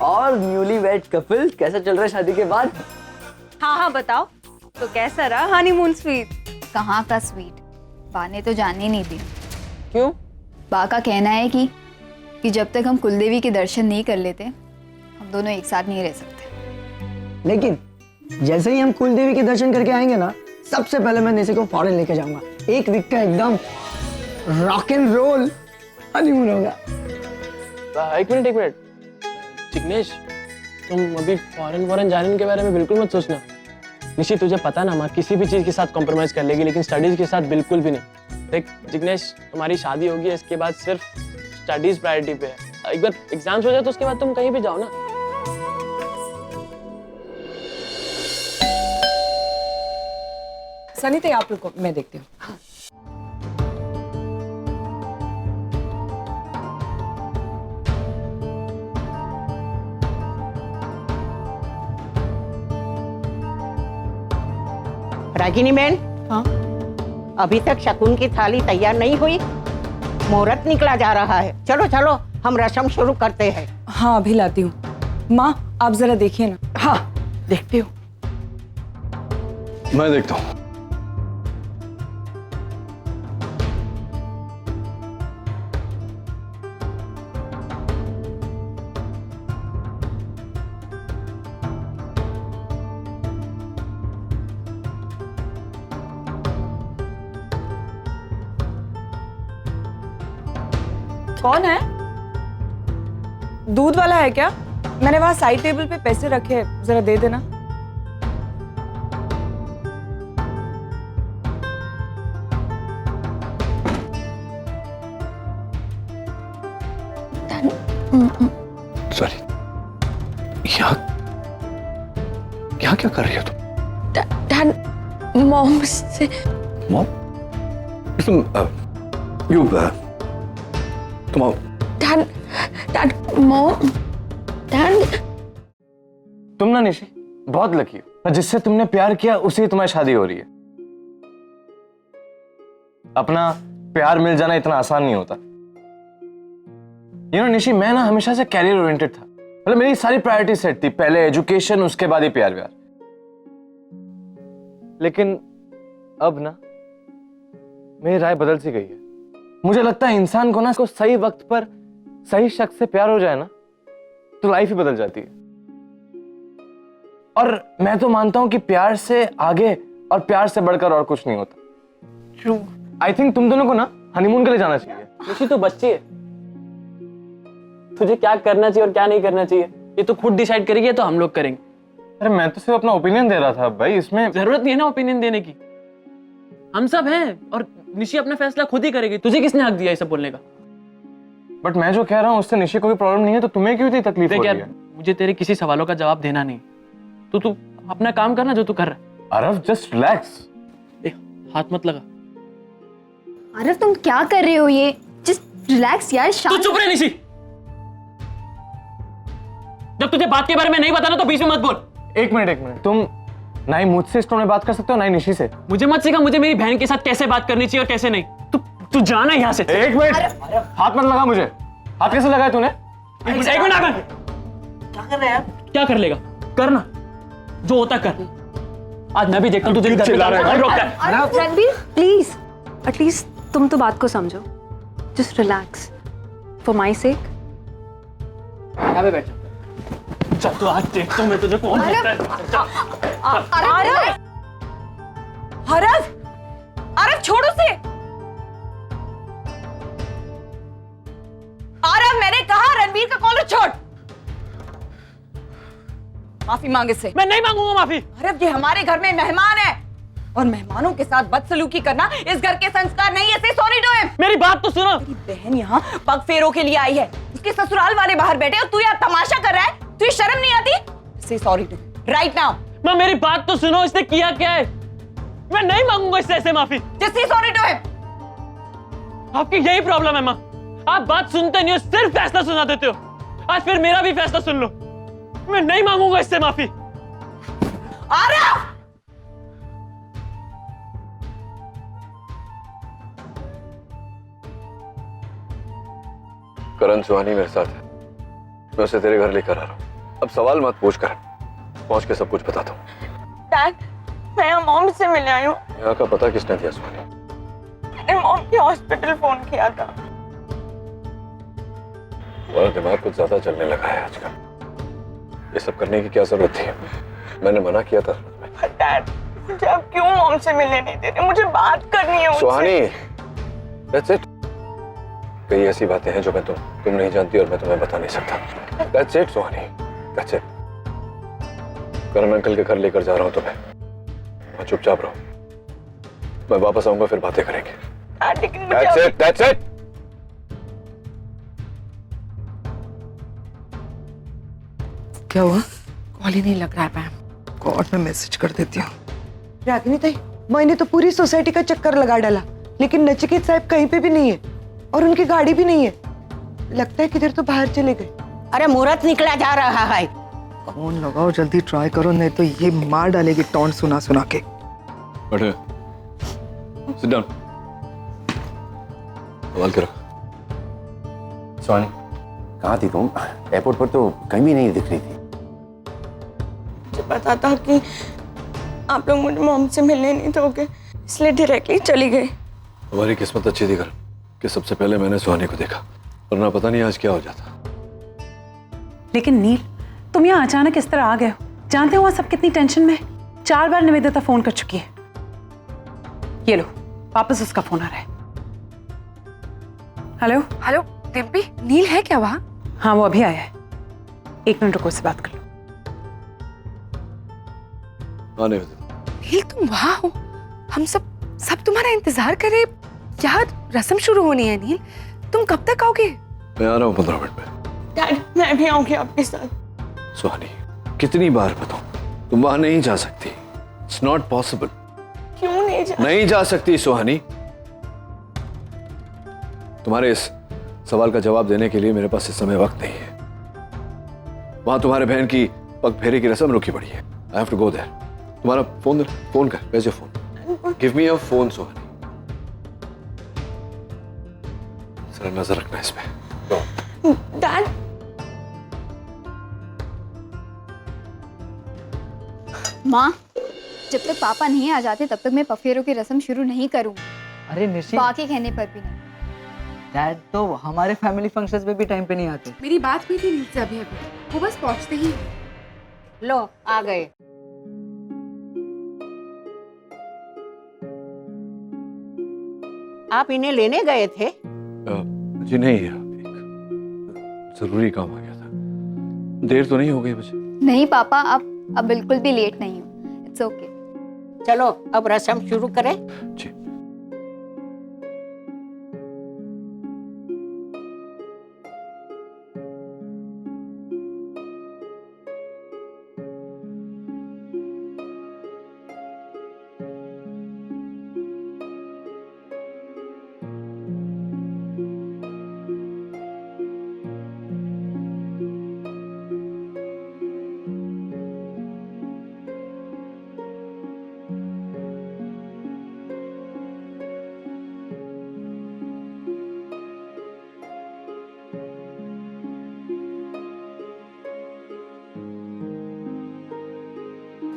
और newly wed couple कैसा चल रहा है शादी के बाद? हाँ हाँ बताओ, तो कैसा रहा हनीमून स्वीट? कहाँ का स्वीट, बा ने तो जाने नहीं दी। क्यों? बा का कहना है कि जब तक हम कुलदेवी के दर्शन नहीं कर लेते हम दोनों एक साथ नहीं रह सकते। लेकिन जैसे ही हम कुलदेवी के दर्शन करके आएंगे ना, सबसे पहले मैं निशी को फॉरेन लेके जाऊंगा। 1 वीक का एकदम रॉक एंड रोल हनीमून होगा। एक मिनट जिग्नेश, तुम अभी फॉरेन जाने के बारे में बिल्कुल मत सोचना। निशी, तुझे पता ना, माँ किसी भी चीज के साथ कॉम्प्रोमाइज कर लेगी, लेकिन स्टडीज के साथ बिल्कुल भी नहीं। देख जिग्नेश, तुम्हारी शादी होगी, इसके बाद सिर्फ स्टडीज प्रायोरिटी पे है। एक बार एग्जाम्स हो जाए तो उसके बाद तुम कहीं भी जाओ ना। सनी तो आप लोग को मैं देखती हूँ। रागिनी मैन, हाँ अभी तक शकुन की थाली तैयार नहीं हुई। मुहूर्त निकला जा रहा है। चलो चलो हम रस्म शुरू करते हैं। हाँ अभी लाती हूँ। माँ आप जरा देखिए ना। हाँ देखती हूँ। मैं देखता हूँ। कौन है? दूध वाला है क्या? मैंने वहां साइड टेबल पे पैसे रखे हैं, जरा दे देना। सॉरी, यहाँ क्या कर रही हो तुम? डैड, मॉम से। मॉम? तुम तुम आओ। Dad, mom, dad. तुम ना निशी बहुत लकी हो, जिससे तुमने प्यार किया उसी तुम्हारी शादी हो रही है। अपना प्यार मिल जाना इतना आसान नहीं होता। निशी, मैं ना हमेशा से कैरियर ओरिएंटेड था। मतलब मेरी सारी प्रायोरिटी सेट थी, पहले एजुकेशन, उसके बाद ही प्यार व्यार। लेकिन अब ना मेरी राय बदल सी गई है। मुझे लगता है इंसान को ना इसको सही वक्त पर सही शख्स से प्यार हो जाए ना तो लाइफ ही बदल जाती है। और मैं तो मानता हूं कि प्यार से आगे और प्यार से बढ़कर और कुछ नहीं होता। ट्रू। आई थिंक तुम दोनों को ना हनीमून के लिए जाना चाहिए। निशी तो बच्ची है, तुझे क्या करना चाहिए और क्या नहीं करना चाहिए ये तो खुद डिसाइड करेगी, तो हम लोग करेंगे। अरे मैं तो सिर्फ अपना ओपिनियन दे रहा था भाई, इसमें जरूरत नहीं है ना ओपिनियन देने की। हम सब हैं और निशी अपना फैसला खुद ही करेगी। तुझे किसने हक दिया ये सब बोलने का? बट मैं जो कह रहा हूँ उससे निशी को भी प्रॉब्लम नहीं है, तो तुम्हें क्यों इतनी तकलीफ हो रही है? मुझे तेरे किसी सवालों का जवाब देना नहीं, तो तू अपना काम करना जो तू कर रहा है। Arab just relax. हाथ मत लगा। अरव तुम क्या कर रहे हो? ये जस्ट रिलैक्स यार। तू चुप रहे निशी, जब तुझे बात के बारे में नहीं बताना तो बीच में मत बोल। एक मिनट, तुम ना ही मुझसे इस टोन में बात कर सकते हो ना ही निशी से। मुझे मत सिखा मुझे मेरी बहन के साथ कैसे बात करनी चाहिए और कैसे नहीं। तू जाना यहाँ से। एक मिनट, हाथ मत लगा मुझे। हाथ कैसे लगाया तूने? एक मिनट आकर क्या कर रहे हैं आप? क्या कर लेगा? करना जो होता कर। आज मैं भी देखता हूँ तुझे चिल्ला रहा है। रणबीर प्लीज, एटलीस्ट तुम तो बात को समझो। जस्ट रिलैक्स फॉर माई सेक। यहाँ पे बैठ जा। चल तू आज देखता हूँ मैं तुझे कौन देता है। हरफ, अरब छोड़ो से। अरब मैंने कहा रणबीर का कॉलर छोड़। माफी मांगे से। मैं नहीं मांगूंगा माफी। अरब ये हमारे घर में मेहमान है और मेहमानों के साथ बदसलूकी करना इस घर के संस्कार नहीं है। से सॉरी टू हिम। मेरी बात तो सुनो। मेरी बहन यहाँ पग फेरों के लिए आई है, उसके ससुराल वाले बाहर बैठे और तू यहाँ तमाशा कर रहा है। तुझे शर्म नहीं आती? से सॉरी टू राइट नाउ। माँ मेरी बात तो सुनो, इसने किया क्या है? मैं नहीं मांगूंगा इससे ऐसे माफी। Just say sorry to him. आपकी यही प्रॉब्लम है माँ, आप बात सुनते नहीं हो, सिर्फ फैसला सुना देते हो। आज फिर मेरा भी फैसला सुन लो। मैं नहीं मांगूंगा इससे माफी। आरव! करण सुहानी मेरे साथ है। मैं उसे तेरे घर लेकर आ रहा हूँ। अब सवाल मत पूछ कर, पहुंच के सब कुछ बताता हूँ। डैड, मैं यहाँ मॉम से मिलने आई हूँ। यहाँ का पता किसने दिया सुहानी? मैंने मॉम के हॉस्पिटल फोन किया था। तुम्हारा दिमाग कुछ ज्यादा चलने लगा है आजकल। ये सब करने की क्या जरूरत थी? मैंने मना किया था। डैड, मुझे आप क्यों मॉम से मिलने नहीं दे रहे? मुझे बात करनी है उनसे। सुहानी, that's it। कई ऐसी बातें हैं जो मैं तुम नहीं जानती और मैं तुम्हें बता नहीं सकता। That's it Suhani, that's it। Karan uncle के घर लेकर जा रहा हूँ तुम्हें। मैं चुपचाप रहो, मैं वापस आऊंगा फिर बातें करेंगे। लेकिन मुझे That's it, that's it। क्या हुआ? कॉल ही नहीं लग रहा है मैम। गॉड, मैं मैसेज कर देती हूँ। रागिनी ताई, मैंने तो पूरी सोसाइटी का चक्कर लगा डाला, लेकिन नचिकेत साहब कहीं पे भी नहीं है और उनकी गाड़ी भी नहीं है। लगता है किधर तो बाहर चले गए। अरे मुहूर्त निकला जा रहा है। फोन लगाओ, जल्दी ट्राई करो, नहीं तो ये मार डालेगी टॉन्ट सुना सुना के। बैठे, sit down। सवाल करो। सोनी, कहाँ थी तुम? एयरपोर्ट पर तो कहीं भी नहीं दिख रही थी। मुझे पता था कि आप लोग मुझे मॉम से मिलने नहीं दोगे, इसलिए डायरेक्टली चली गई। हमारी किस्मत अच्छी थी करण कि सबसे पहले मैंने सुहानी को देखा, वरना पता नहीं आज क्या हो जाता। लेकिन नील, तुम यहाँ अचानक इस तरह आ गए हो। जानते हो वहाँ सब कितनी टेंशन में? 4 बार निवेदिता फोन कर चुकी है। ये लो, वापस उसका फोन आ रहा है। हेलो हेलो दिव्य, नील है क्या वहाँ? हाँ, वो अभी आया है। 1 मिनट रुको, उससे बात कर लो। आने नील, तुम वहाँ हो? हम सब तुम्हारा इंतजार कर रहे। क्या रस्म शुरू होनी है नील? तुम कब तक आओगे? मैं आ रहा हूँ 15 मिनट में। डैड, मैं भी आऊंगी आपके साथ। सुहानी, कितनी बार बताऊं, तुम वहां नहीं जा सकती। It's not possible. क्यों नहीं जा सकती सुहानी। तुम्हारे इस सवाल का जवाब देने के लिए मेरे पास इस समय वक्त नहीं है। वहां तुम्हारे बहन की पग फेरे की रस्म रुकी पड़ी है। I have to go there. तुम्हारा फोन कर, where's your phone? Give me your phone Suhani. जरा नजर रखना इस पे। डैड, माँ, जब तक पापा नहीं आ जाते तब तक मैं पफेरों की रस्म शुरू नहीं करूँगी। अरे निशी, बाकी कहने पर भी नहीं। डैड तो हमारे फैमिली फंक्शंस में भी टाइम पे नहीं आते। मेरी बात हुई थी नील से अभी, वो बस पहुँचते ही। लो आ गए। आप इन्हें लेने गए थे? जी नहीं, एक जरूरी काम आ गया था। देर तो नहीं हो गई मुझे? नहीं पापा, अब बिल्कुल भी लेट नहीं हूँ। It's okay. चलो अब रस्म शुरू करें। जी।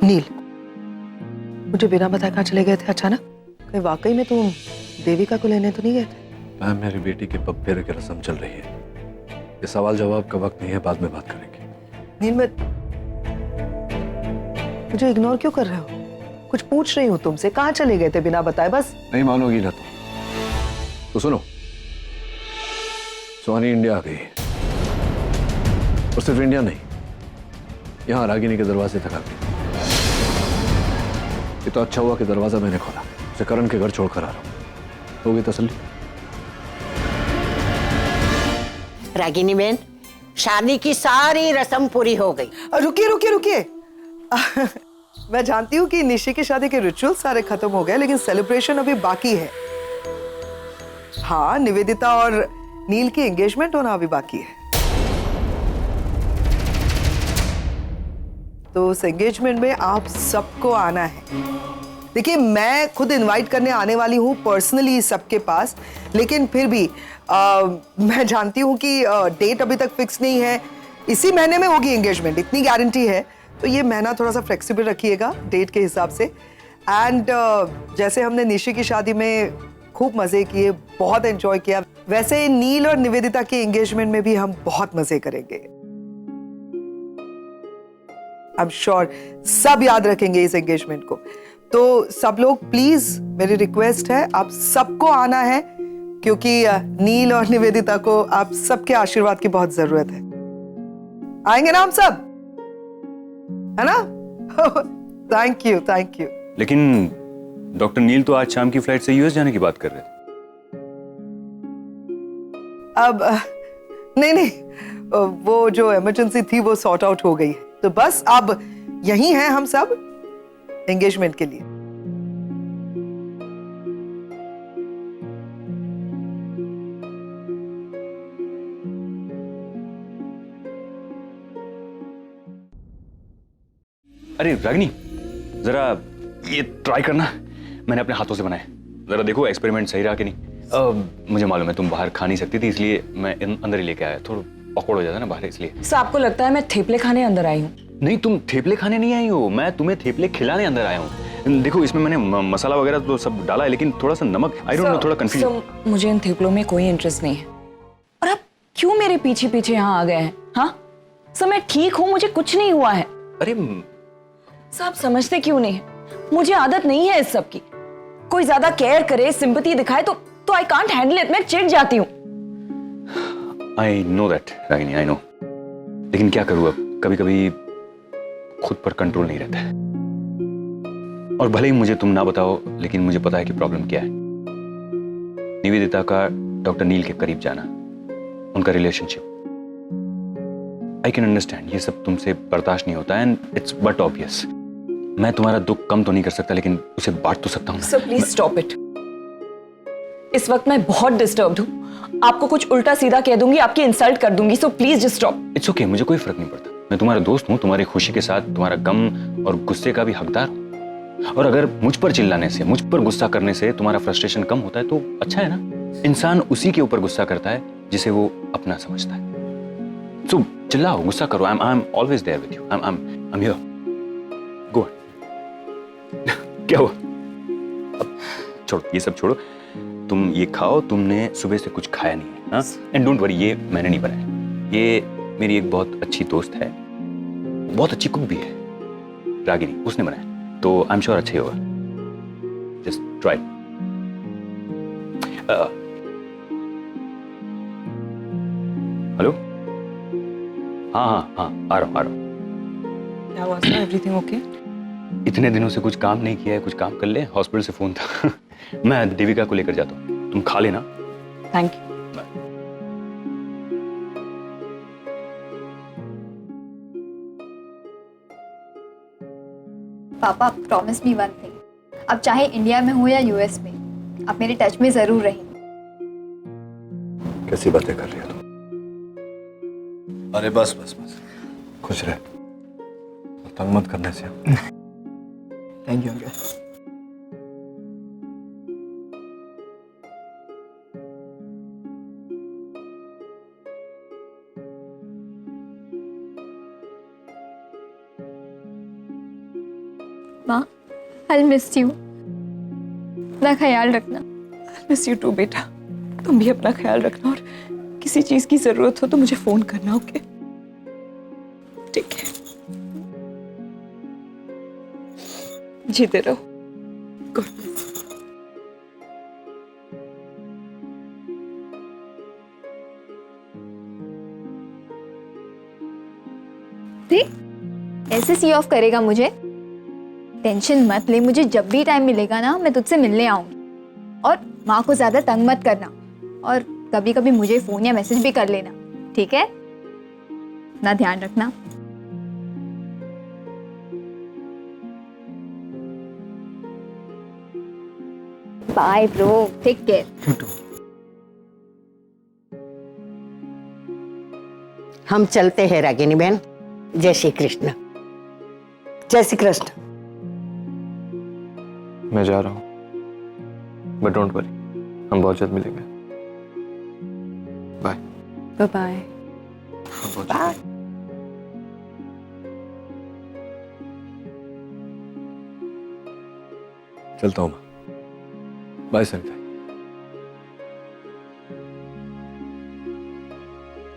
नील, मुझे बिना बताए कहाँ चले गए थे अचानक? कहीं वाकई में तुम देविका को लेने तो नहीं गए थे? मैम, मेरी बेटी के पग फेरे की रस्म चल रही है। ये सवाल जवाब का वक्त नहीं है, बाद में बात करेंगे। नील, मुझे इग्नोर क्यों कर रहे हो? कुछ पूछ रही हूँ तुमसे, कहाँ चले गए थे बिना बताए? बस नहीं मानोगी ना तो सुनो, सुहानी इंडिया आ गई है। और सिर्फ इंडिया नहीं, यहाँ रागिनी के दरवाजे तक आ गई। ये तो अच्छा हुआ कि दरवाजा मैंने खोला। उसे करण के घर छोड़कर आ रहा हूँ। हो गई तसल्ली? रागिनी बहन, शादी की सारी रस्म पूरी हो गई। रुकिए रुकिए रुकिए। मैं जानती हूँ कि निशी की शादी के रिचुअल सारे खत्म हो गए, लेकिन सेलिब्रेशन अभी बाकी है। हाँ, निवेदिता और नील की एंगेजमेंट होना अभी बाकी है। तो उस एंगेजमेंट में आप सबको आना है। देखिए, मैं खुद इनवाइट करने आने वाली हूँ पर्सनली सबके पास, लेकिन फिर भी मैं जानती हूँ कि डेट अभी तक फिक्स नहीं है, इसी महीने में होगी एंगेजमेंट, इतनी गारंटी है। तो ये महीना थोड़ा सा फ्लेक्सिबल रखिएगा डेट के हिसाब से। एंड जैसे हमने निशी की शादी में खूब मजे किए, बहुत एंजॉय किया, वैसे नील और निवेदिता की एंगेजमेंट में भी हम बहुत मजे करेंगे। आई एम श्योर सब याद रखेंगे इस एंगेजमेंट को। तो सब लोग प्लीज, मेरी रिक्वेस्ट है, आप सबको आना है, क्योंकि नील और निवेदिता को आप सबके आशीर्वाद की बहुत जरूरत है। आएंगे ना हम सब, है ना? Thank you, thank you. लेकिन डॉक्टर नील तो आज शाम की फ्लाइट से यूएस जाने की बात कर रहे थे। अब नहीं, वो जो इमरजेंसी थी वो सॉर्ट आउट हो गई है, तो बस अब यही हैं हम सब एंगेजमेंट के लिए। अरे रागिनी, जरा ये ट्राई करना, मैंने अपने हाथों से बनाए, जरा देखो एक्सपेरिमेंट सही रहा कि नहीं। मुझे मालूम है तुम बाहर खा नहीं सकती थी, इसलिए मैं अंदर ही लेके आया, थोड़ा ऑकवर्ड हो जाता ना बाहर, इसलिए। सर आपको लगता है मैं थेपले खाने अंदर आई हूँ? नहीं, तुम थेपले खाने नहीं आई हो, मैं तुम्हें थेपले खिलाने अंदर आया हूँ। देखो इसमें मैंने मसाला वगैरह तो सब डाला है, लेकिन थोड़ा सा नमक, आई डोंट नो, थोड़ा कंफ्यूजन। मुझे इन थेपलों में कोई इंटरेस्ट नहीं है, और आप क्यों मेरे पीछे पीछे यहाँ आ गए हैं? हाँ सर, मैं ठीक हूँ, मुझे कुछ नहीं हुआ है। अरे सर आप समझते क्यों नहीं है? मुझे आदत नहीं है इस सब की। कोई ज्यादा केयर करे, सिंपैथी दिखाए तो आई कांट हैंडल इट, मैं चिढ़ जाती हूँ। I know that Ragini, I know, लेकिन क्या करूँ अब, कभी कभी खुद पर कंट्रोल नहीं रहता है। और भले ही मुझे तुम ना बताओ, लेकिन मुझे पता है कि प्रॉब्लम क्या है। निवेदिता का डॉक्टर नील के करीब जाना, उनका रिलेशनशिप, आई कैन अंडरस्टैंड, ये सब तुमसे बर्दाश्त नहीं होता, एंड इट्स बट ऑब्वियस। मैं तुम्हारा दुख कम तो नहीं कर सकता, लेकिन उसे बांट तो सकता हूँ। Sir please stop it. इस वक्त मैं बहुत डिस्टर्ब्ड हूँ, आपको कुछ उल्टा सीधा कह दूंगी, आपकी इंसल्ट कर दूंगी, so please just stop. It's okay, मुझे कोई फर्क नहीं पड़ता, मैं तुम्हारा दोस्त हूँ, तुम्हारी खुशी के साथ तुम्हारा गम और गुस्से का भी हकदार हूँ। और अगर मुझ पर चिल्लाने से, मुझ पर गुस्सा करने से तुम्हारा फ्रस्ट्रेशन कम होता है तो अच्छा है ना। इंसान उसी के ऊपर गुस्सा करता है जिसे वो अपना समझता है। सो चिल्लाओ, गुस्सा करो, I am always there with you, I am here, go. क्या हुआ? अब छोड़ो, ये सब छोड़ो, तुम ये खाओ, तुमने सुबह से कुछ खाया नहीं है, हाँ? एंड डोंट वरी, ये मैंने नहीं बनाया, ये मेरी एक बहुत अच्छी दोस्त है, बहुत अच्छी कुक भी है, रागिनी, उसने बनाया, तो आई एम श्योर अच्छा ही होगा। Just try. हेलो, हाँ हाँ हाँ, आ रहा हूँ। क्या हुआ सर, एवरीथिंग ओके? इतने दिनों से कुछ काम नहीं किया है, कुछ काम कर ले। हॉस्पिटल से फोन था मैं देविका को लेकर जाता हूँ, तुम खा लेना। Thank you. पापा प्रॉमिस मी वन थिंग, अब चाहे इंडिया में हो या यूएस में, आप मेरे टच में जरूर रहेंगे। कैसी बातें कर रही हो तुम? अरे बस बस बस, खुश रह, तंग मत करने से। Thank you uncle. माँ, आई मिस यू, अपना ख्याल रखना। मिस यू टू बेटा, तुम भी अपना ख्याल रखना, और किसी चीज की जरूरत हो तो मुझे फोन करना, ओके? ठीक है, जीते रहो। Good night. ऐसे सी ऑफ करेगा मुझे? टेंशन मत ले, मुझे जब भी टाइम मिलेगा ना मैं तुझसे मिलने आऊंगी। और माँ को ज्यादा तंग मत करना, और कभी कभी मुझे फोन या मैसेज भी कर लेना, ठीक है? अपना ध्यान रखना। Bye bro, take care. हम चलते हैं रागिनी बहन। जय श्री कृष्ण। जय श्री कृष्ण। मैं जा रहा हूँ, बट डोंट वरी, हम बहुत जल्द मिलेंगे। Bye bye. बाय। चलता हूँ मैं। बाय सरिता।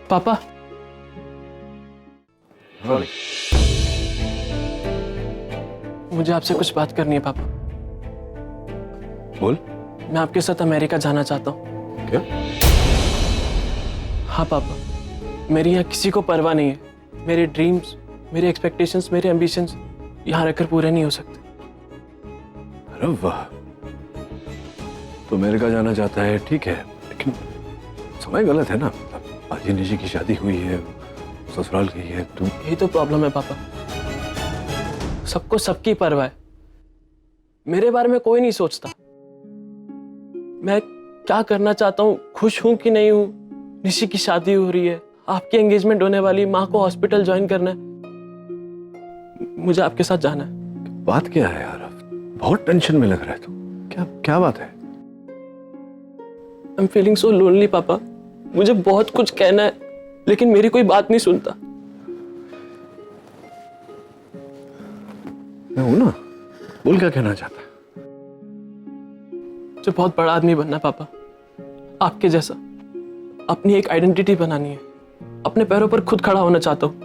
पापा मुझे आपसे कुछ बात करनी है पापा। बोल। मैं आपके साथ अमेरिका जाना चाहता हूँ। क्या? हाँ पापा, मेरी यहाँ किसी को परवाह नहीं है। मेरे ड्रीम्स, मेरे एक्सपेक्टेशंस, मेरे एम्बिशंस यहाँ रहकर पूरे नहीं हो सकते। अरे वाह, तो अमेरिका जाना चाहता है, ठीक है, लेकिन समय गलत है ना। आज ही निशी की शादी हुई है, ससुराल गई है, तुम। यही तो प्रॉब्लम है पापा, सबको सबकी परवाह है, मेरे बारे में कोई नहीं सोचता। मैं क्या करना चाहता हूँ, खुश हूं कि नहीं हूं, निशी की शादी हो रही है, आपकी एंगेजमेंट होने वाली, माँ को हॉस्पिटल ज्वाइन करना है, मुझे आपके साथ जाना है। बात क्या है यार, बहुत टेंशन में लग रहा है तू। क्या क्या बात है? I am feeling so lonely पापा, मुझे बहुत कुछ कहना है लेकिन मेरी कोई बात नहीं सुनता। मैं हूं ना, बोल क्या कहना चाहता है? मुझे बहुत बड़ा आदमी बनना है पापा, आपके जैसा। अपनी एक आइडेंटिटी बनानी है, अपने पैरों पर खुद खड़ा होना चाहता हूँ।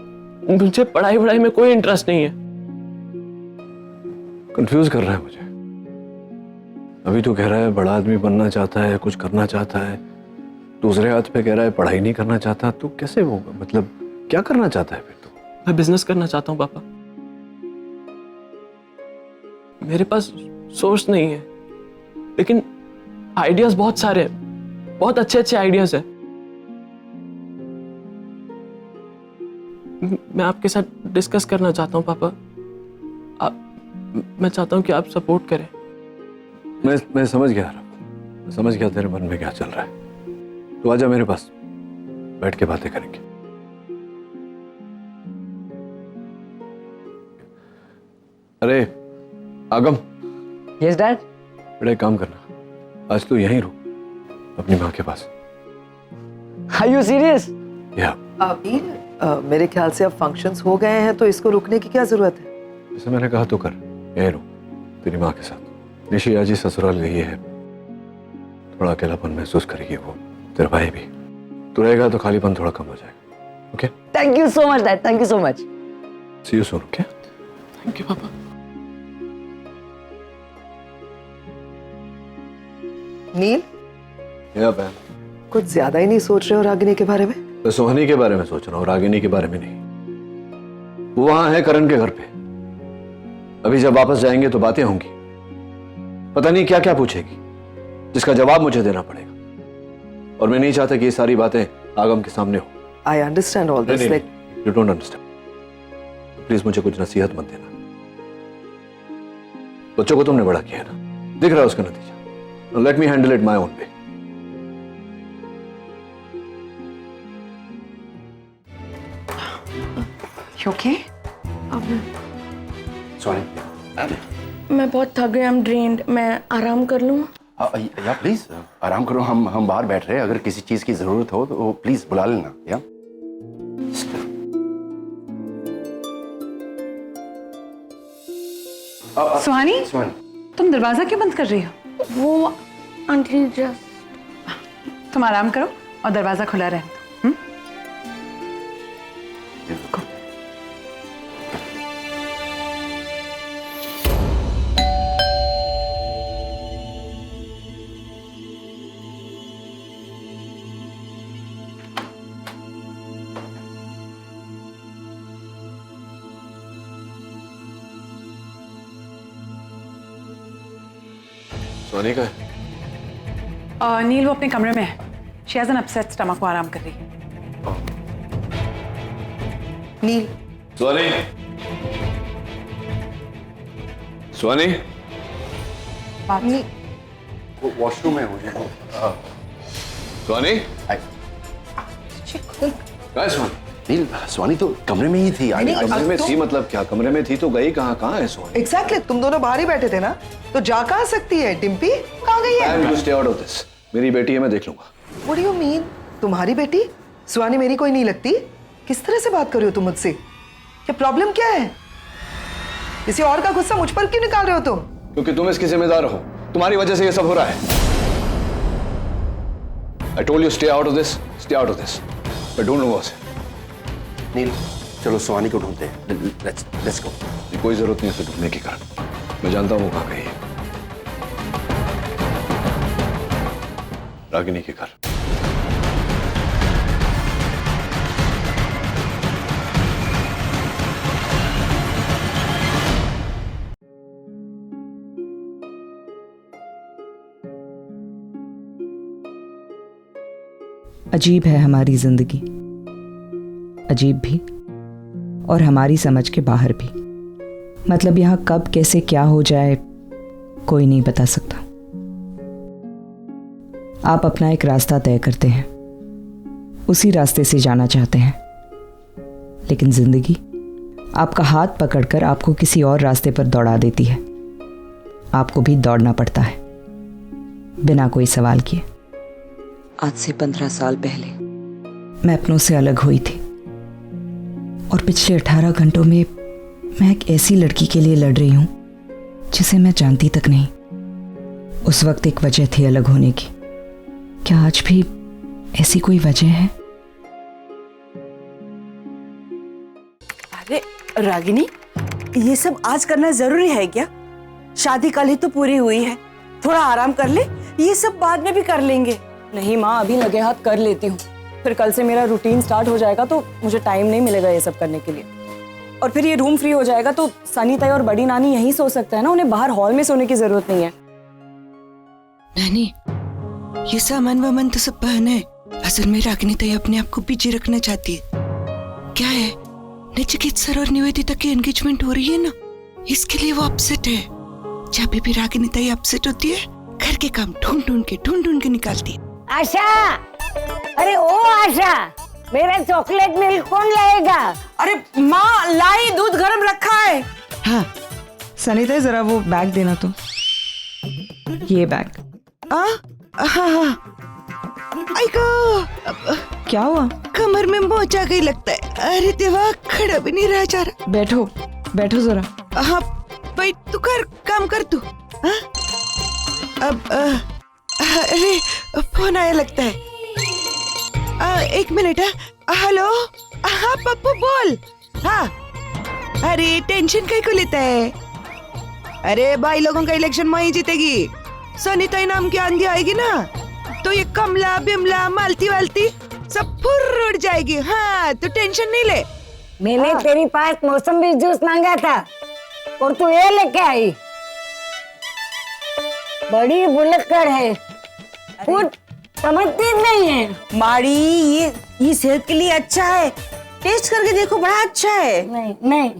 मुझे पढ़ाई वढ़ाई में कोई इंटरेस्ट नहीं है। कंफ्यूज कर रहा है मुझे। अभी तू कह रहा है बड़ा आदमी बनना चाहता है, कुछ करना चाहता है, दूसरे हाथ पे कह रहा है पढ़ाई नहीं करना चाहता। तो कैसे होगा? मतलब क्या करना चाहता है फिर तू? मैं बिजनेस करना चाहता हूँ पापा। मेरे पास सोर्स नहीं है लेकिन आइडियाज बहुत सारे हैं, बहुत अच्छे अच्छे आइडियाज हैं। मैं आपके साथ डिस्कस करना चाहता हूँ पापा। मैं चाहता हूँ कि आप सपोर्ट करें। मैं समझ गया, मैं समझ गया तेरे मन में क्या चल रहा है। तू आजा मेरे पास, बैठ के बातें करेंगे। अरे आगम। Yes dad. बेटा एक काम करना, आज तू यहीं रुक अपनी माँ के पास। Are you serious? या मेरे ख्याल से अब फंक्शंस हो गए हैं तो इसको रुकने की क्या जरूरत है? जैसे मैंने कहा तो कर, यहीं रुक तेरी माँ के साथ। निशी आज ही ससुराल गई है, थोड़ा अकेलापन महसूस करेगी वो, तेरा भाई भी। तू रहेगा तो खालीपन थोड़ा कम हो जाएगा। Okay? Thank you so much dad, thank you so much. See you soon. Okay? Thank you पापा। नील, या बहन, कुछ ज्यादा ही नहीं सोच रहे हो रागिनी के बारे में? मैं सोहनी के बारे में सोच रहा हूँ, रागिनी के बारे में नहीं। वो वहां है करण के घर पे। अभी जब वापस जाएंगे तो बातें होंगी, पता नहीं क्या क्या पूछेगी जिसका जवाब मुझे देना पड़ेगा, और मैं नहीं चाहता कि ये सारी बातें आगम के सामने हो। I understand all this. You don't understand. Please मुझे कुछ नसीहत मत देना। बच्चों को तुमने बड़ा किया है ना, दिख रहा है उसका नतीजा। Let me handle it my own way. Okay? Sorry, मैं बहुत थक गया, आई एम ड्रेन्ड। मैं आराम कर लूँ? या प्लीज आराम करो, हम बाहर बैठ रहे हैं। अगर किसी चीज की जरूरत हो तो प्लीज बुला लेना। या सुहानी, तुम दरवाजा क्यों बंद कर रही हो? वो आंटी जस्ट। तुम आराम करो और दरवाजा खुला रहे। सोनी का है? नील वो अपने कमरे में है। She has an upset stomach, वो आराम कर रही है। नील। सोनी, सोनी, वो वॉशरूम में मुझे। सोनी, क्या सोनी? नील, सोनी तो कमरे में ही थी। कमरे में थी मतलब क्या? कमरे में थी तो गई कहाँ? कहाँ है सोनी? एग्जैक्टली, तुम दोनों बाहर ही बैठे थे ना, तो जा कहाँ सकती है? डिम्पी कहाँ गई है? I will stay out of this. मेरी बेटी है, मैं देख लूंगा। What do you mean? तुम्हारी बेटी? सुहानी मेरी कोई नहीं लगती? किस तरह से बात कर रहे हो तुम मुझसे? क्या प्रॉब्लम क्या है? किसी और का गुस्सा मुझ पर क्यों निकाल रहे हो तुम? क्योंकि तुम इसकी जिम्मेदार हो, तुम्हारी वजह से ये सब हो रहा है। I told you stay out of this, stay out of this. मैं ढूंढ लूंगा उसे। नील, चलो सुहानी को ढूंढते हैं। Let's go. कोई जरूरत नहीं उसे ढूंढने की कर, मैं जानता हूँ वो कहाँ गई है। रागिनी के घर। अजीब है हमारी जिंदगी, अजीब भी और हमारी समझ के बाहर भी। मतलब यहाँ कब कैसे क्या हो जाए कोई नहीं बता सकता। आप अपना एक रास्ता तय करते हैं, उसी रास्ते से जाना चाहते हैं, लेकिन जिंदगी आपका हाथ पकड़कर आपको किसी और रास्ते पर दौड़ा देती है। आपको भी दौड़ना पड़ता है बिना कोई सवाल किए। आज से 15 साल पहले मैं अपनों से अलग हुई थी और पिछले 18 घंटों में मैं एक ऐसी लड़की के लिए लड़ रही हूं जिसे मैं जानती तक नहीं। उस वक्त एक वजह थी अलग होने की, क्या आज भी ऐसी कोई वजह है? अरे रागिनी, ये सब आज करना जरूरी है क्या? शादी कल ही तो पूरी हुई है, थोड़ा आराम कर ले, ये सब बाद में भी कर लेंगे। नहीं माँ, अभी लगे हाथ कर लेती हूँ, फिर कल से मेरा रूटीन स्टार्ट हो जाएगा तो मुझे टाइम नहीं मिलेगा ये सब करने के लिए। और फिर ये रूम फ्री हो जाएगा तो सनी ताई और बड़ी नानी यहीं सो सकते हैं ना, उन्हें बाहर हॉल में सोने की जरूरत नहीं है। नानी, ये सामान वामान तो सब बहाना है। असल में रागिनी ताई अपने आप को बिजी रखना चाहती है। क्या है, नचिकेत सर और निवेदिता की एंगेजमेंट हो रही है ना, इसके लिए वो अपसेट है। जब भी रागिनी ताई अपसेट होती है, घर के काम ढूंढ ढूंढ के निकालती है। आशा, अरे ओ आशा, मेरा चॉकलेट मिल्क कौन लाएगा? अरे माँ, लाई, दूध गर्म रखा है। हाँ सनीता, जरा वो बैग देना तो। ये बैग। हाँ। क्या हुआ? कमर में मोच आ गई लगता है। अरे देवा, खड़ा भी नहीं रहा जा रहा। बैठो बैठो जरा। हाँ भाई, तू कर, काम कर तू। हाँ? अब अरे फोन आया लगता है। एक मिनट। हेलो, हाँ पप्पू बोल। हाँ, अरे टेंशन कहीं को लेता है? अरे भाई लोगों का इलेक्शन मैं ही जीतेगी। सनीता नाम की आंधी आएगी ना, तो ये कमला बिमला मालती वालती सब फुर्र उड़ जाएगी। हाँ, तो टेंशन नहीं ले। मैंने तेरी पास मौसमी जूस मांगा था और तू ये लेके आई। बड़ी बुलक्कड़ है, कुछ समझती नहीं है। माड़ी, ये सेहत के लिए अच्छा है, टेस्ट करके देखो, बड़ा अच्छा है। नहीं।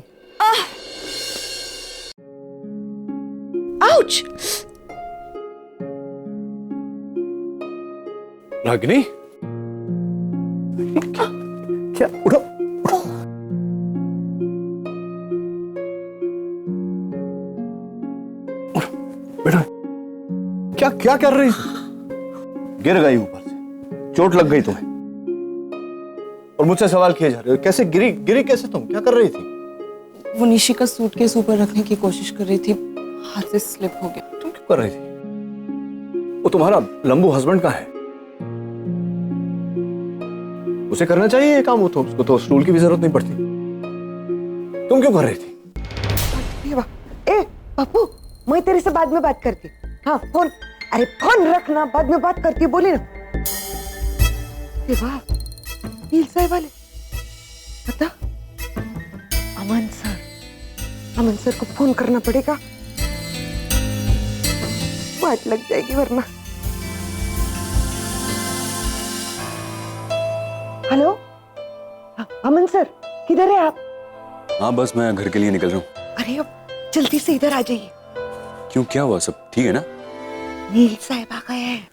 आउच! रागिनी, क्या उठो। बेटा, क्या कर रही थी? गिर गई ऊपर से, चोट लग गई तुम्हें और मुझसे सवाल किए जा रहे हो। कैसे गिरी कैसे? तुम क्या कर रही थी? वो निशी का सूटकेस ऊपर रखने की कोशिश कर रही थी, हाथ से स्लिप हो गया। तुम क्यों कर रही थी? वो तुम्हारा लंबू हस्बैंड का है, उसे करना चाहिए ये काम। वो तो उसको तो स्टूल की भी जरूरत नहीं पड़ती। तुम क्यों कर रही थी? ए पप्पू, मैं तेरे से बाद में बात करती। हाँ फोन, अरे फोन रखना, बाद में बात करती, बोली ना। वाह, नील साहब वाले, पता, अमन सर को फोन करना पड़ेगा, वाट लग जाएगी वरना। हेलो, अमन सर, किधर है आप? हाँ बस मैं घर के लिए निकल रहा हूँ। अरे अब जल्दी से इधर आ जाइए। क्यों, क्या हुआ? सब ठीक है ना? नील साहब आ गए हैं।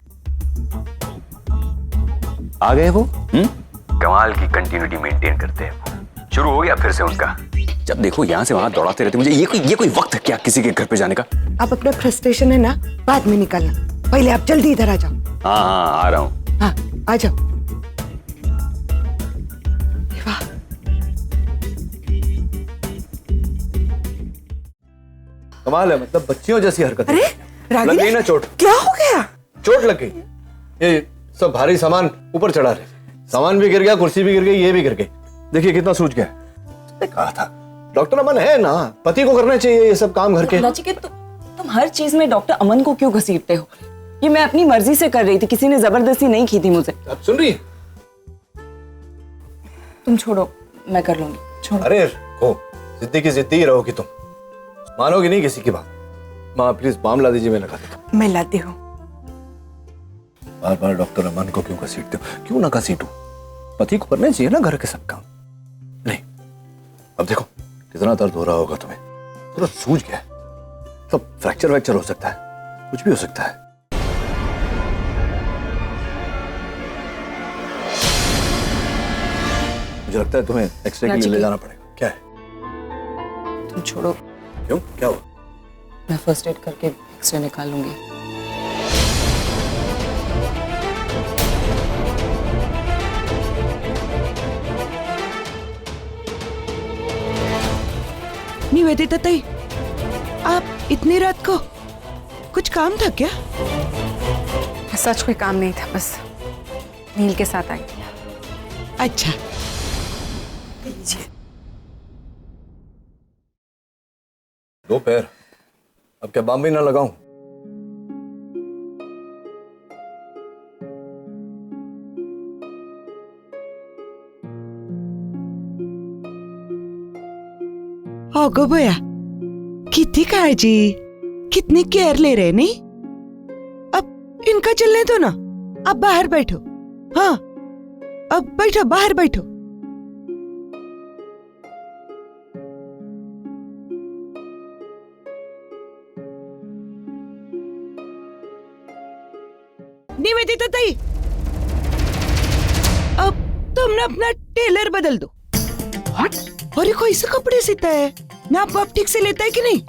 आ गए वो? कमाल की कंटिन्यूटी मेंटेन करते हैं वो। शुरू हो गया फिर से उनका। जब देखो यहाँ से वहां दौड़ाते रहते। मुझे ये कोई वक्त है क्या किसी के घर पे जाने का? आप अपना फ्रस्ट्रेशन है ना बाद में निकालना, पहले आप जल्दी इधर आ जाओ। हाँ आ रहा हूँ। हाँ आ जाओ। वाह, कमाल है, मतलब बच्चियों जैसी हरकत। अरे लग गई ना चोट? क्या हो गया? चोट लग गई। ये सब भारी सामान ऊपर चढ़ा रहे, सामान भी गिर गया, कुर्सी भी गिर गई, ये भी गिर गई। देखिए कितना सूज गया। मैंने कहा था डॉक्टर अमन है ना, पति को करना चाहिए ये सब काम घर के। नचिकेत, तुम हर चीज में डॉक्टर अमन को क्यों घसीटते हो? ये मैं अपनी मर्जी से कर रही थी, किसी ने जबरदस्ती नहीं की थी मुझे। आप सुन रही है? तुम छोड़ो, मैं कर लूंगी, छोड़ो। अरे हो, जिद्दी की जिद्दी ही रहोगी तुम, मानोगी नहीं किसी की बात। माँ प्लीज बाम ला दीजिए, मैं लगा देता हूँ। मैं लाती हूँ। बार बार डॉक्टर अमन को क्यों घसीटते हो? क्यों ना घसीटूं, पति को करना चाहिए ना घर के सब काम। नहीं, अब देखो कितना दर्द हो रहा होगा तुम्हें, पूरा सूज गया है, तो फ्रैक्चर वैक्चर हो सकता है, कुछ भी हो सकता है। मुझे लगता है तुम्हें एक्सरे के लिए ले जाना पड़ेगा। क्या है? तुम छोड़ो। क्यों, क्या हुआ? मैं फर्स्ट एड करके एक्सरे निकाल लूंगी। निवेदिता ताई, आप इतनी रात को कुछ काम था क्या? सच कोई काम नहीं था, बस नील के साथ आई थी। अच्छा, दो पैर, अब क्या बाम भी ना लगाऊं? गो भैया, कितनी काळजी, कितनी केयर ले रहे नहीं? अब इनका चलने दो ना, अब बाहर बैठो। हाँ, अब बैठो, बाहर बैठो। निवेदिता ताई, अब तुम ना अपना टेलर बदल दो। What? अरे कोई से कपड़े सीता है, नाप वाप ठीक से लेता है कि नहीं?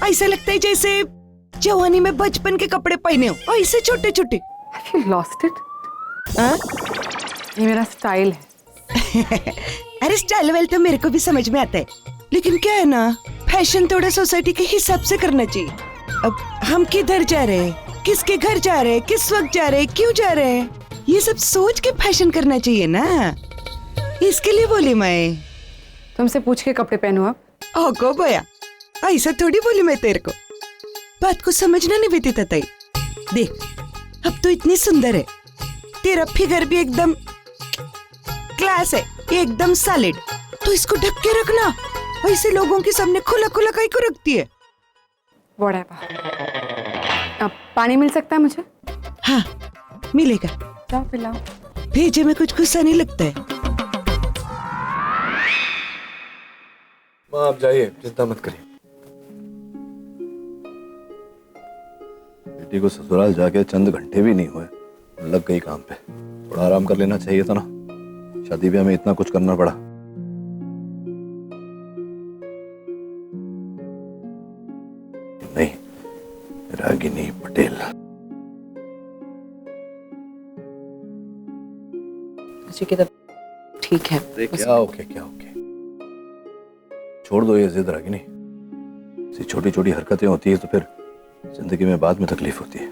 ऐसा लगता है जैसे जवानी में बचपन के कपड़े पहने हो, ऐसे छोटे छोटे। Have you lost it? ये मेरा स्टाइल है। अरे स्टाइल वेल तो मेरे को भी समझ में आता है, लेकिन क्या है ना, फैशन थोड़ा सोसाइटी के हिसाब से करना चाहिए। अब हम किधर जा रहे हैं, किसके घर जा रहे हैं, किस वक्त जा रहे हैं, क्यों जा रहे हैं, ये सब सोच के फैशन करना चाहिए ना। इसके लिए बोली मैं। तुमसे पूछ के कपड़े पहनो अब। ओको भैया, ऐसा थोड़ी बोली मैं तेरे को, बात को समझना नहीं बीती ताई। देख, अब तो इतनी सुंदर है, तेरा फिगर भी एकदम क्लास है, एकदम सॉलिड, तो इसको ढक के रखना। ऐसे लोगों के सामने खुला खुला काहे को रखती है? अब पानी मिल सकता है मुझे? हाँ मिलेगा, जाओ पिलाओ। भेजे में कुछ गुस्सा नहीं लगता है। माँ आप जाइए, चिंता मत करिए। बेटी को ससुराल जाके चंद घंटे भी नहीं हुए, लग गई काम पे। थोड़ा आराम कर लेना चाहिए था ना, शादी ब्याह में इतना कुछ करना पड़ा। नहीं, रागिनी पटेल। ठीक है। क्या ओके, क्या ओके, छोड़ दो ये जिद रागिनी। ऐसी छोटी छोटी हरकतें होती है तो फिर जिंदगी में बाद में तकलीफ होती है।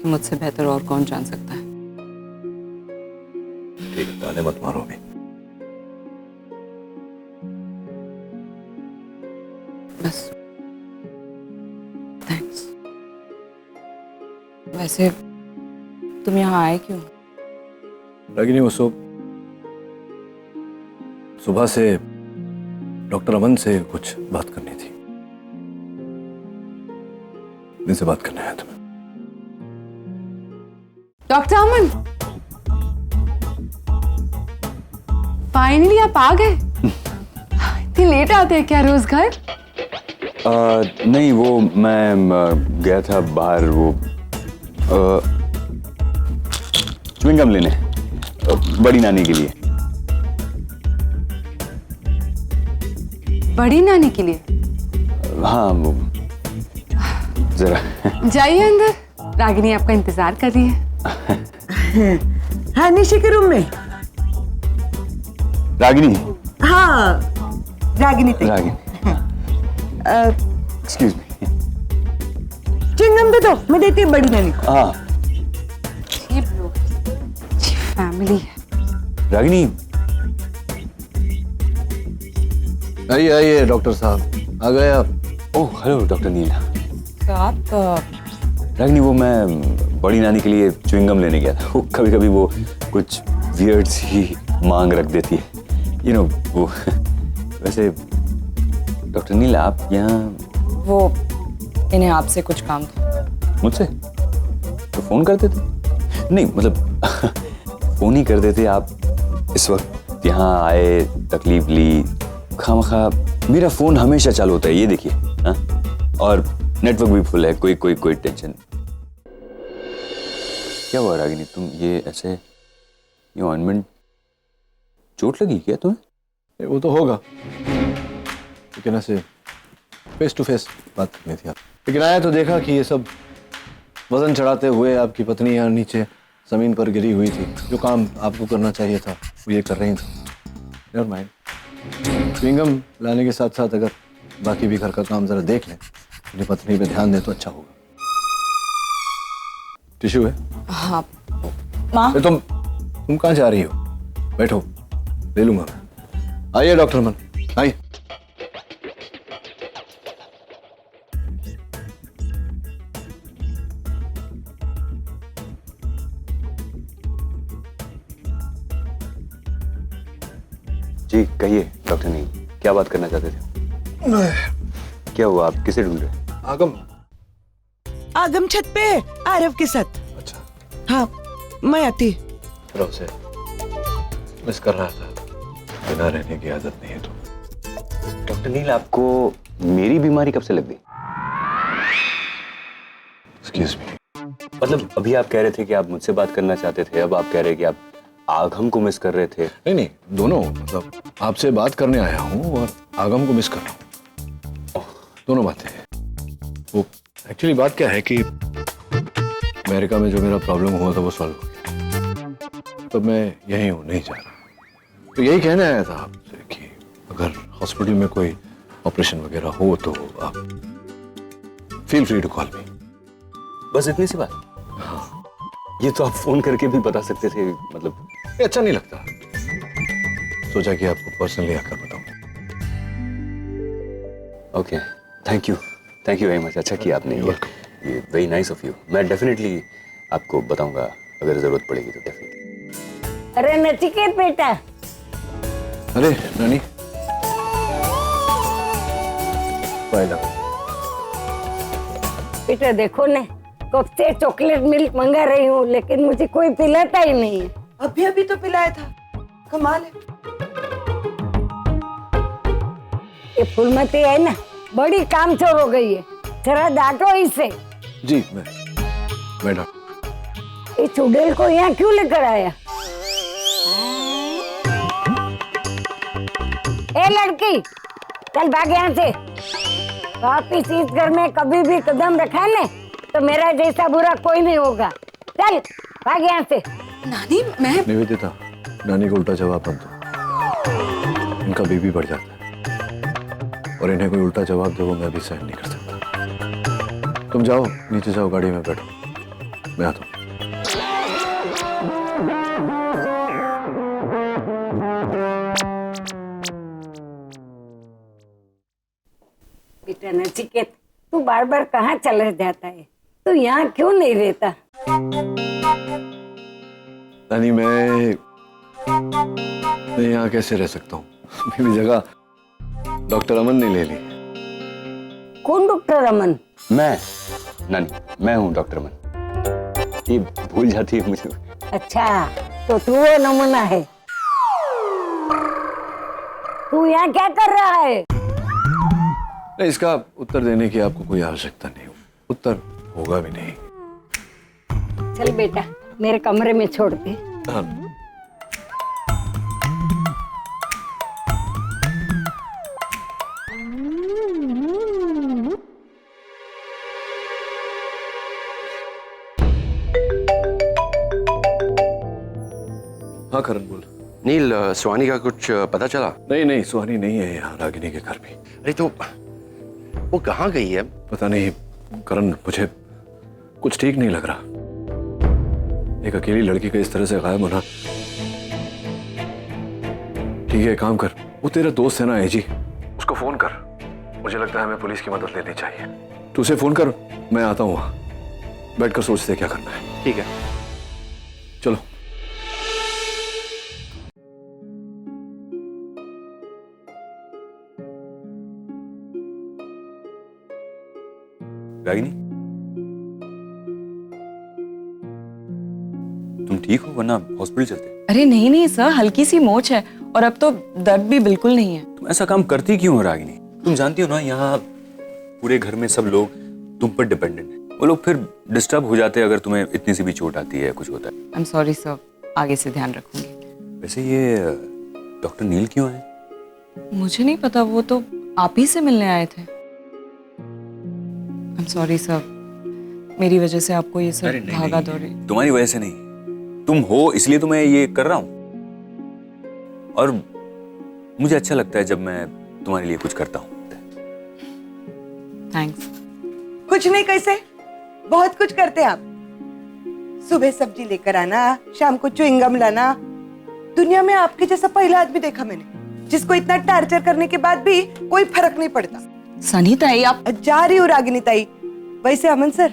मुझसे बेहतर और कौन जान सकता है? ठीक है, ताने मत मारो अभी। बस थैंक्स। वैसे तुम यहाँ आए क्यों? रागिनी वो सुबह से डॉक्टर अमन से कुछ बात करनी थी। इनसे बात करना है तुम्हें। डॉक्टर अमन, फाइनली आप आ गए। इतनी लेट आते हैं क्या रोज घर? नहीं, वो मैं गया था बाहर, वो च्युइंगम लेने बड़ी नानी के लिए। बड़ी नानी के लिए? हाँ, वो जरा जाइए अंदर, रागिनी आपका इंतजार कर रही है। हाँ, निशी के रूम में। रागिनी, हाँ रागिनी रागिनी एक्सक्यूज मी। चिंगम दे दो, मैं देती हूँ बड़ी नानी को। हाँ फैमिली है। रागिनी आइए आइए डॉक्टर साहब, आ गए आप। ओह हेलो डॉक्टर नील। तो आप रागिनी वो मैं बड़ी नानी के लिए च्युइंगम लेने गया था। वो कभी कभी वो कुछ वियर्ड सी मांग रख देती है, यू नो वो। वैसे डॉक्टर नील आप यहाँ? वो इन्हें आपसे कुछ काम था। मुझसे? तो फोन करते थे? नहीं मतलब फोन ही कर देते। आप इस वक्त यहाँ आए, तकलीफ ली, खामखा। मेरा फोन हमेशा चालू होता है, ये देखिए। हाँ, और नेटवर्क भी फुल है, कोई टेंशन। क्या हुआ रागिनी, तुम ये ऐसे, ये ऑइंटमेंट चोट लगी क्या तुम्हें? वो तो होगा, लेकिन ऐसे फेस टू फेस बात करनी थी आप। लेकिन आया तो देखा कि ये सब वजन चढ़ाते हुए आपकी पत्नी यहाँ नीचे जमीन पर गिरी हुई थी। जो काम आपको करना चाहिए था वो ये कर रही थी। नेवर माइंड, च्युइंगम लाने के साथ साथ अगर बाकी भी घर का काम जरा देख लें, अपनी पत्नी पे ध्यान दें तो अच्छा होगा। टिश्यू है? हाँ माँ। तुम कहाँ जा रही हो? बैठो, ले लूंगा मैं। आइए डॉक्टर मन, आइए। जी कहिए डॉक्टर नील, क्या बात करना चाहते थे? क्या हुआ, आप किसे ढूंढ रहे? आगम छत पे है आरव के साथ। अच्छा हाँ मैं आती। से मिस कर रहा था, बिना रहने की आदत नहीं है तो। डॉक्टर नील आपको मेरी बीमारी कब से लग गई? Excuse me. मतलब अभी आप कह रहे थे कि आप मुझसे बात करना चाहते थे, अब आप कह रहे हैं कि आप आगम को मिस कर रहे थे। नहीं, दोनों। मतलब आपसे बात करने आया हूँ और आगम को मिस कर रहा हूँ, दोनों बातें हैं। वो एक्चुअली बात क्या है कि अमेरिका में जो मेरा प्रॉब्लम हुआ था वो सॉल्व हो गया, तो मैं यहीं हूँ, नहीं जा रहा। तो यही कहने आया था आपसे कि अगर हॉस्पिटल में कोई ऑपरेशन वगैरह हो तो आप feel free to call me. बस इतनी सी बात? हाँ। ये तो आप फोन करके भी बता सकते थे, मतलब ये अच्छा नहीं लगता, सोचा कि आपको पर्सनली आकर बताऊं। Okay, thank you very much. अच्छा किया आपने, ये वेरी नाइस ऑफ यू। मैं डेफिनेटली आपको बताऊंगा अगर जरूरत पड़ेगी तो डेफिनेटली। अरे नचिकेत बेटा। अरे नानी, बेटा देखो ने, कब से चॉकलेट मिल्क मंगा रही हूँ लेकिन मुझे कोई पिलाता ही नहीं है। अभी तो पिलाया था, कमाल है। ये फूलमती है ना, बड़ी कामचोर हो गई है, जरा डांटो इसे। जी मैं डॉक्टर। ये चुड़ैल को यहाँ क्यों लेकर आया? ए लड़की, चल भाग यहाँ से। वापिस इस घर में कभी भी कदम रखा है ना तो मेरा जैसा बुरा कोई नहीं होगा। चल भाग यहाँ से। नानी मैं निवेदिता, नानी को उल्टा जवाब मत दो, इनका बीपी बढ़ जाता है और इन्हें कोई उल्टा जवाब दे वो मैं भी सहन नहीं कर सकता। तुम जाओ, नीचे जाओ, गाड़ी में बैठो, मैं आता हूँ। बेटा नचिकेत, तू बार बार कहाँ चला जाता है? तू यहाँ क्यों नहीं रहता? नानी मैं यहाँ कैसे रह सकता हूँ? मेरी जगह डॉक्टर अमन ने ले ली। कौन डॉक्टर अमन? मैं नानी, मैं हूँ डॉक्टर अमन। ये भूल जाती है मुझे। अच्छा, तो तू वो नमूना है। तू यहाँ क्या कर रहा है? नहीं, इसका उत्तर देने की आपको कोई आवश्यकता नहीं, उत्तर होगा भी नहीं। चल बेटा, मेरे कमरे में छोड़ दे। हाँ। हाँ करण बोल। नील, सुहानी का कुछ पता चला? नहीं नहीं, सुहानी नहीं है यहाँ रागिनी के घर में। अरे तो वो कहाँ गई है? पता नहीं करण, मुझे कुछ ठीक नहीं लग रहा। एक अकेली लड़की का इस तरह से गायब होना। ठीक है, काम कर, वो तेरा दोस्त है ना एजी, उसको फोन कर। मुझे लगता है हमें पुलिस की मदद लेनी चाहिए। तू उसे फोन कर, मैं आता हूँ वहां, बैठकर सोचते क्या करना है। ठीक है, चलो। रागिनी, तुम ठीक हो? वरना हॉस्पिटल चलते। अरे नहीं नहीं सर, हल्की सी मोच है और अब तो दर्द भी बिल्कुल नहीं है। तुम ऐसा काम करती क्यों हो रागिनी? तुम जानती हो ना, यहाँ पूरे घर में सब लोग तुम पर डिपेंडेंट हैं। वो लोग फिर डिस्टर्ब हो जाते हैं अगर तुम्हें इतनी सी भी चोट आती है, कुछ होता है। आई एम सॉरी सर, आगे से ध्यान रखूंगी। वैसे ये डॉक्टर नील क्यों आए? मुझे नहीं पता, वो तो आप ही से मिलने आए थे। आई एम सॉरी सर, मेरी वजह से आपको ये सब भागा दौड़ी। तुम्हारी वजह से नहीं, तुम हो इसलिए तो मैं ये कर रहा हूँ। और मुझे अच्छा लगता है जब मैं तुम्हारे लिए कुछ करता हूँ। थैंक्स। कुछ नहीं, कैसे बहुत कुछ करते आप। सुबह सब्जी लेकर आना, शाम को च्युइंगम लाना। दुनिया में आपके जैसा पहला आदमी देखा मैंने जिसको इतना टार्चर करने के बाद भी कोई फर्क नहीं पड़ता। सनी ताई, आप जा रही हो रागिनी ताई। वैसे अमन सर,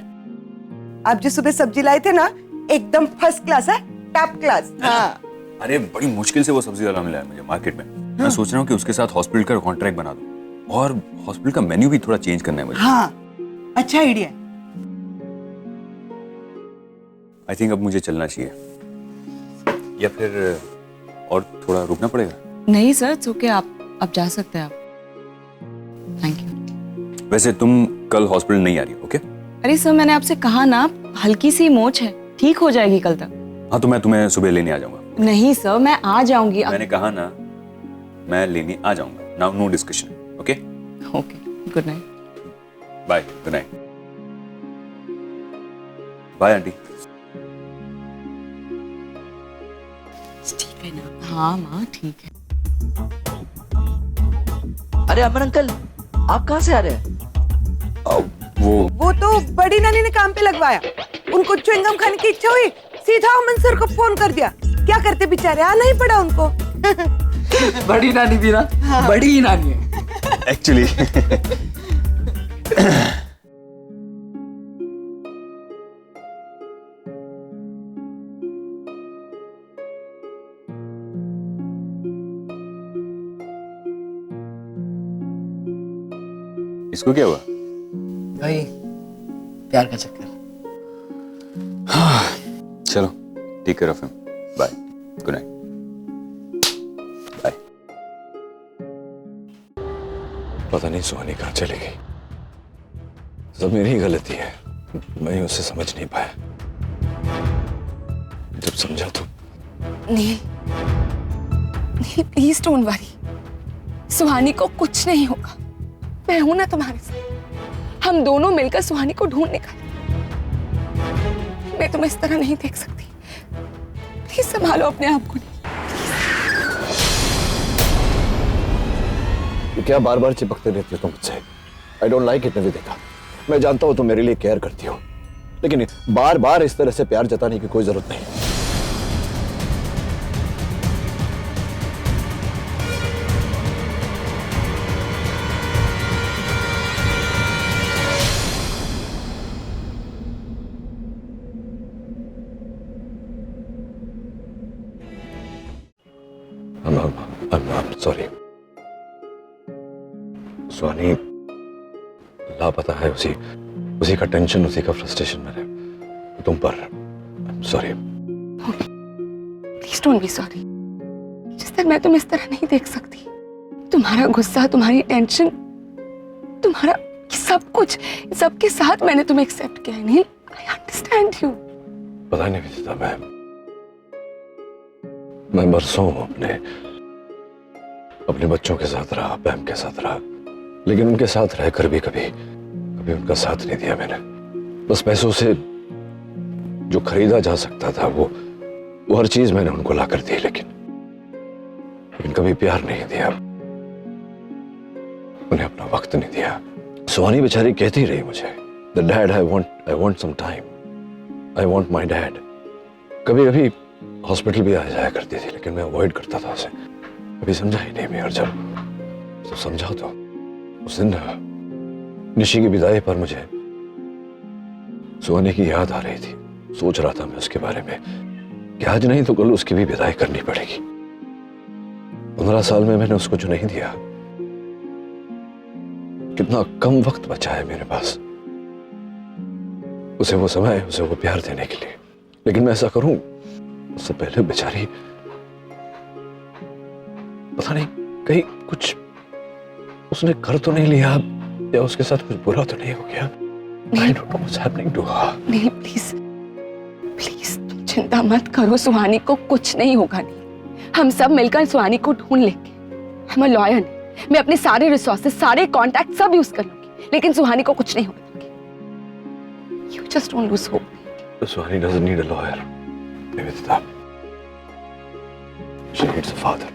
आप जो सुबह सब्जी लाए थे ना, एकदम फर्स्ट क्लास है, टॉप क्लास। हाँ। अरे बड़ी मुश्किल से वो सब्जी वाला मिला है मुझे मार्केट में। मैं सोच रहा हूँ कि उसके साथ हॉस्पिटल का कॉन्ट्रैक्ट बना दूं और हॉस्पिटल का मेन्यू भी थोड़ा चेंज करना है मुझे। हाँ, अच्छा आइडिया। आई थिंक अब मुझे चलना चाहिए, या फिर और थोड़ा रुकना पड़ेगा? नहीं सर, ओके, आप जा सकते हैं। आप थैंक यू। वैसे तुम कल हॉस्पिटल नहीं आ रही, ओके? अरे सर, मैंने आपसे कहा ना, हल्की सी मोच है, ठीक हो जाएगी कल तक। हाँ, तो मैं तुम्हें सुबह लेने आ जाऊंगा। नहीं सर, मैं आ जाऊंगी। मैंने कहा ना, मैं लेने आ जाऊंगा। Now no discussion, okay? Okay, good night. Bye, good night. Bye aunty. ठीक है ना? हाँ माँ, ठीक है। अरे अमन अंकल, आप कहाँ से आ रहे हैं? वो तो बड़ी नानी ने काम पे लगवाया। उनको च्युइंगम खाने की इच्छा हुई, सीधा अमन सर को फोन कर दिया। क्या करते बेचारे, आना ही पड़ा उनको। बड़ी नानी भी ना, हाँ। बड़ी ही नानी है एक्चुअली। इसको क्या हुआ? भाई, प्यार का चक्कर। चलो, take care of him. Bye, good night. Bye. पता नहीं सुहानी कहाँ चली गई। सब मेरी ही गलती है, मैं उसे समझ नहीं पाया। जब समझा तो नहीं, प्लीज डोंट वरी। सुहानी को कुछ नहीं होगा। मैं हूं ना तुम्हारे साथ। हम दोनों मिलकर सुहानी को ढूंढ निकालेंगे। मैं तुम्हें इस तरह नहीं देख सकती। प्लीज संभालो अपने आप को। क्या बार बार चिपकते रहते हो तुम मुझसे? I don't like it Nivedita. मैं जानता हूं तुम मेरे लिए केयर करती हो, लेकिन बार बार इस तरह से प्यार जताने की कोई जरूरत नहीं। I'm sorry. सुहानी लापता है, उसी का टेंशन, उसी का फ्रस्ट्रेशन मेरे तुम पर। I'm sorry. Please don't be sorry. जिस तरह मैं तुम्हें इस तरह नहीं देख सकती। तुम्हारा गुस्सा, तुम्हारी टेंशन, तुम्हारा सब कुछ, सबके साथ मैंने तुम्हें एक्सेप्ट किया है नील। I understand you. पता नहीं विदिता, मैं बरसों अपने बच्चों के साथ रहा, बैम के साथ रहा, लेकिन उनके साथ रहकर भी कभी उनका साथ नहीं दिया मैंने। बस पैसों से जो खरीदा जा सकता था वो हर चीज मैंने उनको ला कर दी, लेकिन लेकिन कभी प्यार नहीं दिया, उन्हें अपना वक्त नहीं दिया। सुहानी बेचारी कहती रही मुझे, the dad I want some time, I want my dad. कभी कभी हॉस्पिटल भी आ जाया करती थी, लेकिन मैं अवॉइड करता था उसे। कभी समझा ही नहीं मैं, और जब तो समझा तो उस दिन निशी की विदाई पर मुझे सुहानी की याद आ रही थी। सोच रहा था मैं उसके बारे में कि आज नहीं तो कल उसकी भी विदाई करनी पड़ेगी। 15 साल में मैंने उसको जो नहीं दिया, कितना कम वक्त बचा है मेरे पास उसे वो समय, उसे वो प्यार देने के लिए। लेकिन मैं ऐसा करूं उससे पहले बेचारी पता नहीं कहीं कुछ उसने कर तो नहीं लिया, या उसके साथ कुछ बुरा तो नहीं हो गया। I don't know what's happening to her. नहीं प्लीज प्लीज तुम चिंता मत करो, सुहानी को कुछ नहीं होगा। नहीं, हम सब मिलकर सुहानी को ढूंढ लेंगे। हम लॉयर नहीं, मैं अपने सारे रिसोर्सेज, सारे कॉन्टैक्ट सब यूज कर लूंगी, लेकिन सुहानी को कुछ नहीं होगा। You just don't lose hope. Suhani doesn't need a lawyer, Nivedita. She needs a father.